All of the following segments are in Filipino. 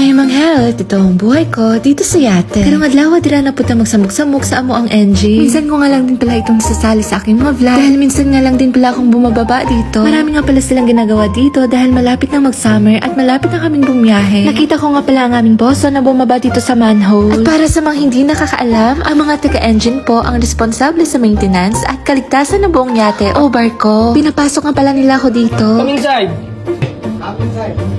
Ay mang health, ito ang buhay ko dito sa yate. Karong adlaw dira na puta magsamok-samok sa amo ang engine. Minsan ko nga lang din pala itong sasali sa aking mga vlog. Dahil minsan nga lang din pala akong bumababa dito. Marami nga pala silang ginagawa dito dahil malapit na mag-summer at malapit na kaming bumiyahe. Nakita ko nga pala ang aming boso na bumaba dito sa manhole. At para sa mga hindi nakakaalam, ang mga taga-engine po ang responsable sa maintenance at kaligtasan ng buong yate o barko. Pinapasok nga pala nila ako dito. Come inside.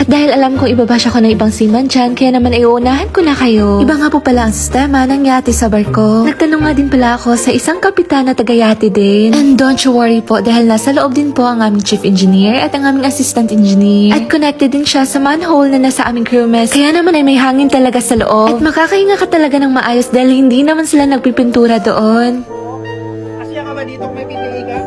At dahil alam kong ibabash ako ng ibang seaman dyan, kaya naman ay uunahan ko na kayo. Iba nga po pala ang sistema ng yate sa barko. Nagtanong nga din pala ako sa isang kapitan na taga-yate din. And don't you worry po dahil nasa loob din po ang aming chief engineer at ang aming assistant engineer. At connected din siya sa manhole na nasa aming crew mess. Kaya naman ay may hangin talaga sa loob. At makakahinga ka talaga ng maayos dahil hindi naman sila nagpipintura doon. Kasi ka ba dito kung may PPA ka?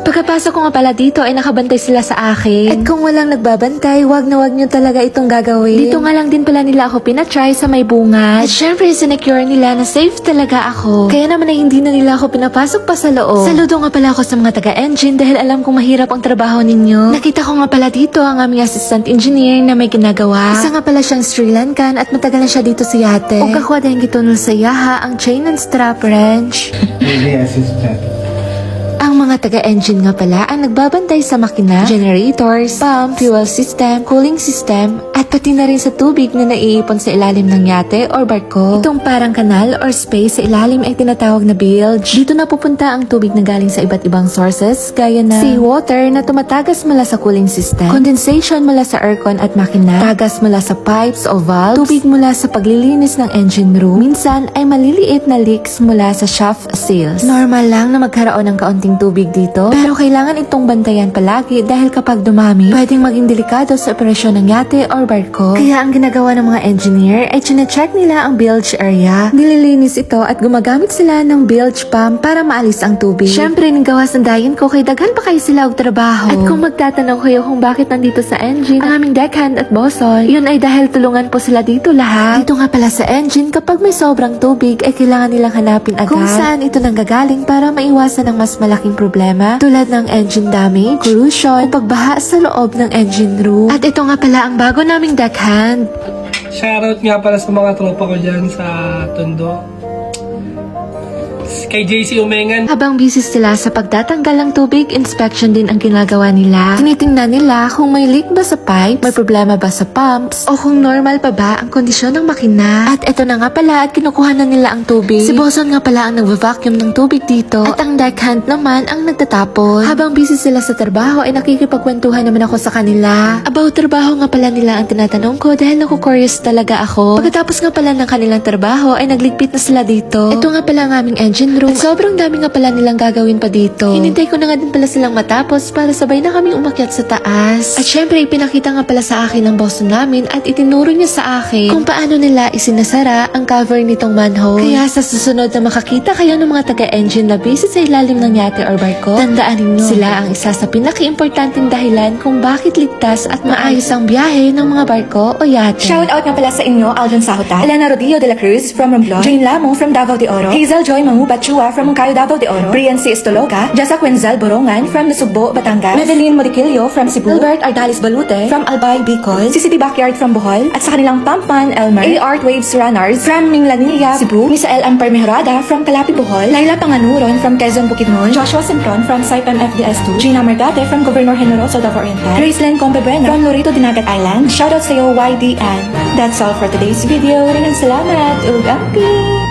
Pagkapasok ko nga pala dito ay nakabantay sila sa akin. At kung walang nagbabantay, wag na wag nyo talaga itong gagawin. Dito nga lang din pala nila ako pinatry sa may bungad. At syempre sinecure nila na safe talaga ako. Kaya naman ay hindi na nila ako pinapasok pa sa loob. Saludo nga pala ako sa mga taga-engine dahil alam kong mahirap ang trabaho ninyo. Nakita ko nga pala dito ang aming assistant engineer na may ginagawa. Isa nga pala siyang Sri Lankan at matagal na siya dito sa yate. O kakwa dahil gitunol sa yaha ang chain and strap wrench. Hindi assistant. Ang mga taga-engine nga pala ang nagbabantay sa makina, generators, pump, fuel system, cooling system, at pati na rin sa tubig na naiipon sa ilalim ng yate or barko. Itong parang kanal or space sa ilalim ay tinatawag na bilge. Dito na pupunta ang tubig na galing sa iba't ibang sources, gaya na seawater na tumatagas mula sa cooling system, condensation mula sa aircon at makina, tagas mula sa pipes o valves, tubig mula sa paglilinis ng engine room, minsan ay maliliit na leaks mula sa shaft seals. Normal lang na magkaroon ng kaunting tubig dito, pero kailangan itong bantayan palagi dahil kapag dumami, pwedeng maging delikado sa operasyon ng yate or barko. Kaya ang ginagawa ng mga engineer ay chine-check nila ang bilge area. Nililinis ito at gumagamit sila ng bilge pump para maalis ang tubig. Syempre, nang gawas ng dayon ko kay daghan pa kayo sila og trabaho. At kung magtatanong kayo kung bakit nandito sa engine ang aming deckhand at bosoy, yun ay dahil tulungan po sila dito lahat. Dito nga pala sa engine, kapag may sobrang tubig ay kailangan nilang hanapin agad kung saan ito nanggagaling para maiwasan ng mas malaking problema tulad ng engine damage, corrosion, o pagbaha sa loob ng engine room. At ito nga pala ang bago naming deckhand. Shoutout nga pala sa mga tropa ko dyan sa Tondo. Kay JC Umengan. Habang busy sila sa pagtatanggal ng tubig, inspection din ang ginagawa nila. Tinitingnan nila kung may leak ba sa pipe, may problema ba sa pumps, o kung normal pa ba ang kondisyon ng makina. At ito na nga pala at kinukuha na nila ang tubig. Si Boson nga pala ang nagva-vacuum ng tubig dito at ang deckhand naman ang nagtatapon. Habang busy sila sa trabaho ay nakikipagkwentuhan naman ako sa kanila. About trabaho nga pala nila ang tinatanong ko dahil naku-curious talaga ako. Pagkatapos nga pala ng kanilang trabaho ay nagligpit na sila dito. Ito nga pala ang aming engine room. At sobrang dami nga pala nilang gagawin pa dito. Hinintay ko na nga din pala silang matapos para sabay na kaming umakyat sa taas. At syempre, ipinakita nga pala sa akin ng boss namin at itinuro niya sa akin kung paano nila isinasara ang cover nitong manhole. Kaya sa susunod na makakita kayo ng mga taga-engine na busy sa ilalim ng yate or barko, tandaan ninyo, sila ang isa sa pinaka-importanting dahilan kung bakit ligtas at maayos ang biyahe ng mga barko o yate. Shout out nga pala sa inyo, Aldon Sahuta, Elena Rodillo de la Cruz from Romblon, Jane Lamo from Davao de Oro, Hazel Joy Mangubat Chua from Moncayo, Davao de Oro, Brian C. Estologa, Jessa Quenzal Borongan from Nasugbo, Batangas, Madeline Modiquillo from Cebu, Albert Ardalis Balute from Albay, Bicol, CCT Backyard from Bohol, at sa kanilang pampman Elmer, A-Art Waves Runners from Minglanilla, Cebu, Misael Amper Mejorada from Calapi, Bohol, Laila Panganuron from Quezon, Bukidnon, Joshua Sempron from Saipem FDS2, Gina Margate from Governor Generoso, Davao Oriental, Graceland Compebrena from Lorito, Dinagat Island. Shoutout sa iyo, YDN. That's all for today's video. Maraming salamat. Ugampi!